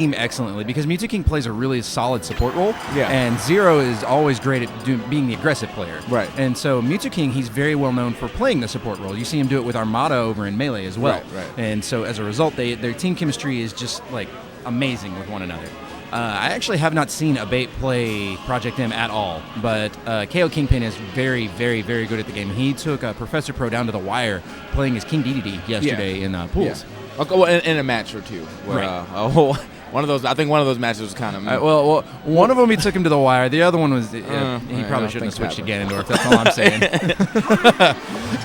team excellently because Mew2King plays a really solid support role, Yeah. and ZeRo is always great at being the aggressive player. Right. And so Mew2King, he's very well known for playing the support role. You see him do it with Armada over in Melee as well. Right. And so as a result, their team chemistry is just like amazing with one another. I actually have not seen Abate play Project M at all, but KO Kingpin is very, very, very good at the game. He took Professor Pro down to the wire playing his King DDD yesterday in pools. Yeah. Okay, well, in a match or two. Where, Right. One of those, I think one of those matches was kind of. Well, one of them he took him to the wire. The other one was he yeah, probably shouldn't have switched to happen. Ganondorf. That's all I'm saying.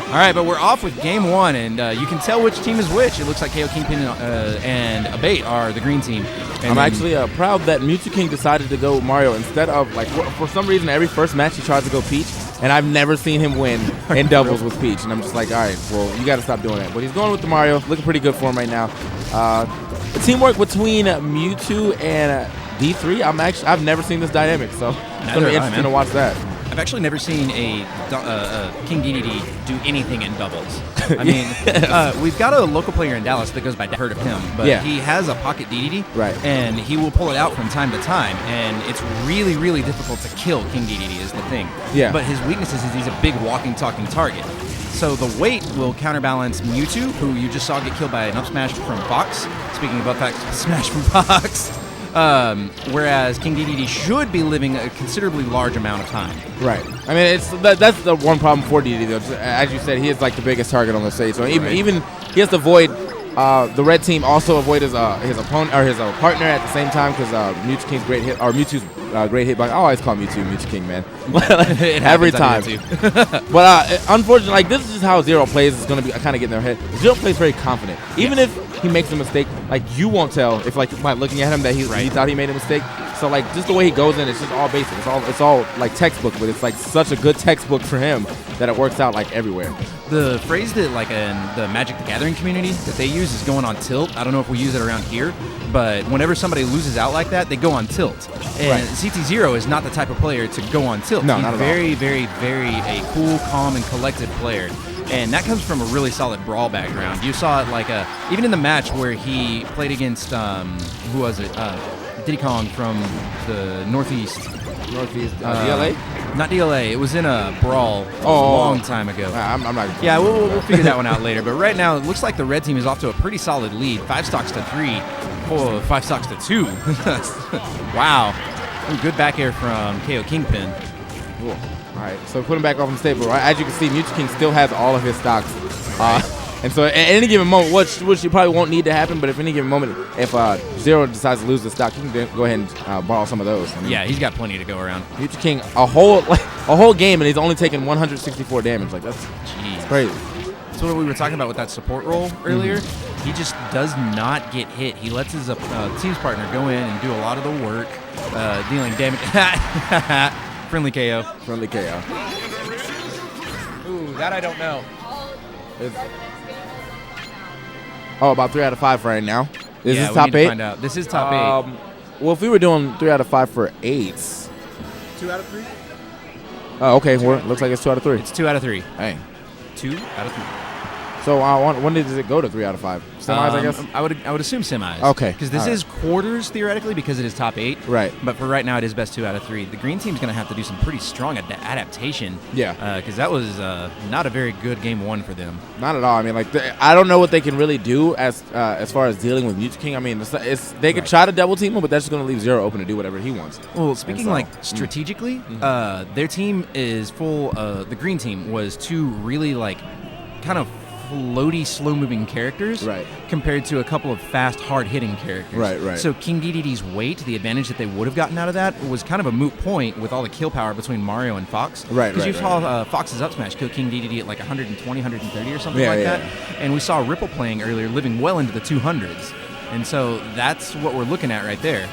All right, but we're off with game one, and you can tell which team is which. It looks like KO Kingpin and Abate are the green team. And I'm then- actually proud that Mew2King decided to go Mario instead of, like, for some reason, every first match he tries to go Peach, and I've never seen him win in doubles with Peach. And I'm just like, all right, well, you got to stop doing that. But he's going with the Mario, looking pretty good for him right now. The teamwork between Mewtwo and D3, I've never seen this dynamic, so it's going to be interesting to watch that. I've actually never seen a King DDD do anything in doubles. I mean, we've got a local player in Dallas that goes by Heard of Him, but he has a pocket DDD, Right. and he will pull it out from time to time, and it's really, really difficult to kill King DDD is the thing. Yeah. But his weakness is he's a big walking, talking target. So the weight will counterbalance Mewtwo, who you just saw get killed by an up smash from Fox. Speaking of up smash from Fox. Whereas King DDD should be living a considerably large amount of time. Right. I mean, that's the one problem for DDD, though. As you said, he is like the biggest target on the stage. So even he has to avoid the red team also avoid his opponent or his partner at the same time because Mew2King's great hit or Mewtwo's great hitbox. I always call Mew2King, man. Every time. But unfortunately, like this is just how ZeRo plays. It's gonna be kind of getting their head. ZeRo plays very confident, even if he makes a mistake. Like you won't tell if like by looking at him that he thought he made a mistake. So like just the way he goes in, it's just all basic. It's all like textbook, but it's like such a good textbook for him that it works out like everywhere. The phrase that like in the Magic the Gathering community that they use is going on tilt. I don't know if we use it around here, but whenever somebody loses out like that, they go on tilt. And CT0 is not the type of player to go on tilt. No, He's not at all. very, very, very a cool, calm, and collected player. And that comes from a really solid brawl background. You saw it like even in the match where he played against who was it? Diddy Kong from the Northeast. DLA? Not DLA. It was in a brawl a long time ago. I'm not. Yeah, we'll figure that one out later. But right now, it looks like the red team is off to a pretty solid lead. 5 stocks to 3. Oh, 5 stocks to 2. Wow. Ooh, good back air from KO Kingpin. Cool. All right, so put him back off on the table. Right, as you can see, Mew2King still has all of his stocks. And so at any given moment, which you probably won't need to happen, but if any given moment, if ZeRo decides to lose the stock, he can go ahead and borrow some of those. I mean, Yeah, he's got plenty to go around. Mew2King a whole game, and he's only taken 164 damage. Like that's crazy. That's what we were talking about with that support role earlier. He just does not get hit. He lets his team's partner go in and do a lot of the work, dealing damage. Friendly KO. Friendly KO. Ooh, that I don't know. About 3 out of 5 right now. Is Yeah, this we top need to 8? find out. This is top 8. Well, if we were doing 3 out of 5 for 8s. 2 out of 3? Oh, okay. Well, looks like it's 2 out of 3. It's 2 out of 3. Hey. 2 out of 3. So when does it go to 3 out of 5? Semis, I guess. I would assume semis. Okay. Because this All right. is quarters theoretically because it is top 8. Right. But for right now, it is best 2 out of 3. The green team's going to have to do some pretty strong adaptation. Yeah. Because that was not a very good game 1 for them. Not at all. I mean, like I don't know what they can really do as far as dealing with Mew2King. I mean, they could try to double team him, but that's just going to leave ZeRo open to do whatever he wants. Well, speaking like strategically, their team is full. The green team was 2 really like kind of floaty, slow-moving characters, Right. compared to a couple of fast, hard-hitting characters. Right. So King DDD's weight, the advantage that they would have gotten out of that, was kind of a moot point with all the kill power between Mario and Fox. Right. Because you saw Fox's up smash kill King DDD at like 120, 130 or something that. And we saw Ripple playing earlier, living well into the 200s. And so that's what we're looking at right there.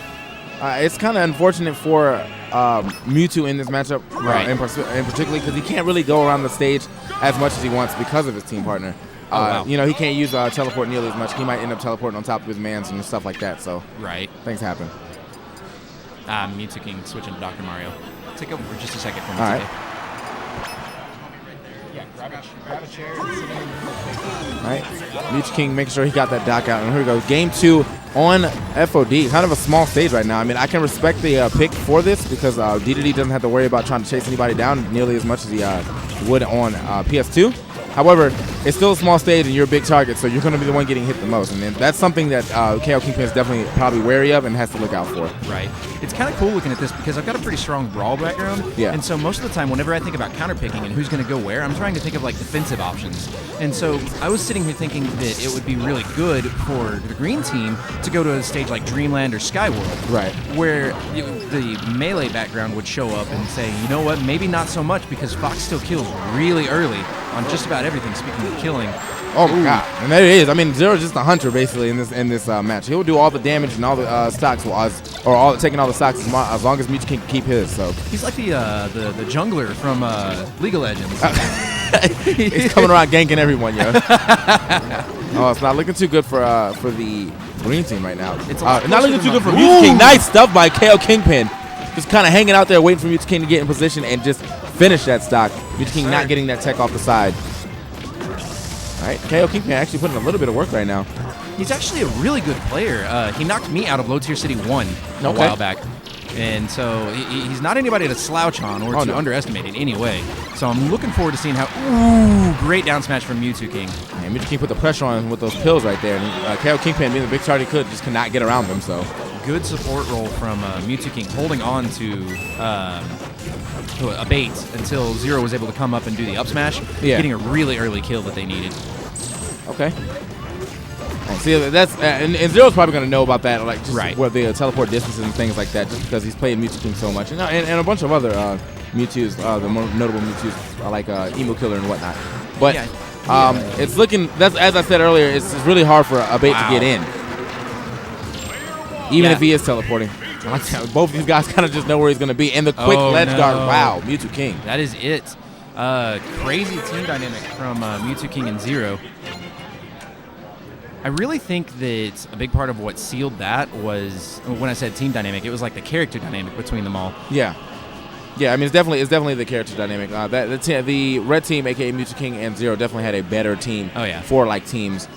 It's kind of unfortunate for Mewtwo in this matchup, Right. in particularly because he can't really go around the stage as much as he wants because of his team partner. Wow. You know, he can't use teleport nearly as much. He might end up teleporting on top of his mans and stuff like that. So Right. things happen. Mew2King switching to Dr. Mario. Take over for just a second for me. All right. Yeah, grab a chair. All right, Mew2King making sure he got that dock out. And here we go. Game 2 on FOD, kind of a small stage right now. I mean, I can respect the pick for this because DDD doesn't have to worry about trying to chase anybody down nearly as much as he would on PS2. However, it's still a small stage and you're a big target, so you're going to be the one getting hit the most. And that's something that KO Kingpin is definitely probably wary of and has to look out for. Right. It's kind of cool looking at this because I've got a pretty strong brawl background. Yeah. And so most of the time, whenever I think about counterpicking and who's going to go where, I'm trying to think of like defensive options. And so I was sitting here thinking that it would be really good for the green team to go to a stage like Dreamland or Skyworld. Right. Where the melee background would show up and say, you know what, maybe not so much because Fox still kills really early on just about everything, speaking of killing. Oh my god. And there it is. I mean, ZeRo's just a hunter basically in this match. He'll do all the damage and all the stocks taking all the stocks as long as Mew2King can keep his. So he's like the jungler from League of Legends. He's coming around ganking everyone, yo. Oh, it's not looking too good for the green team right now. It's not looking too good for Mew2King. Nice stuff by KO Kingpin. Just kind of hanging out there waiting for Mew2King to get in position and just finish that stock. Mew2King not getting that tech off the side. All right, KO Kingpin actually putting a little bit of work right now. He's actually a really good player. He knocked me out of Low Tier City 1 a while back. And so he's not anybody to slouch on or to underestimate in any way. So I'm looking forward to seeing how, great down smash from Mew2King. And Mew2King put the pressure on with those pills right there. And KO Kingpin, being the big target he could, just cannot get around them. So good support role from Mew2King, holding on to Abate until ZeRo was able to come up and do the up smash, getting a really early kill that they needed. Okay. And see, that's and ZeRo's probably going to know about that, like just where the teleport distances and things like that, just because he's played Mew2King so much, and a bunch of other Mewtwo's, the more notable Mewtwo's like Emo Killer and whatnot. But it's looking, that's as I said earlier, it's really hard for Abate to get in, even if he is teleporting. Both of these guys kind of just know where he's going to be, and the quick ledge guard. Wow, Mew2King. That is it. Crazy team dynamic from Mew2King and ZeRo. I really think that a big part of what sealed that was, when I said team dynamic, it was like the character dynamic between them all. Yeah. Yeah, I mean, it's definitely the character dynamic. The red team, aka Mew2King and ZeRo, definitely had a better team for like teams.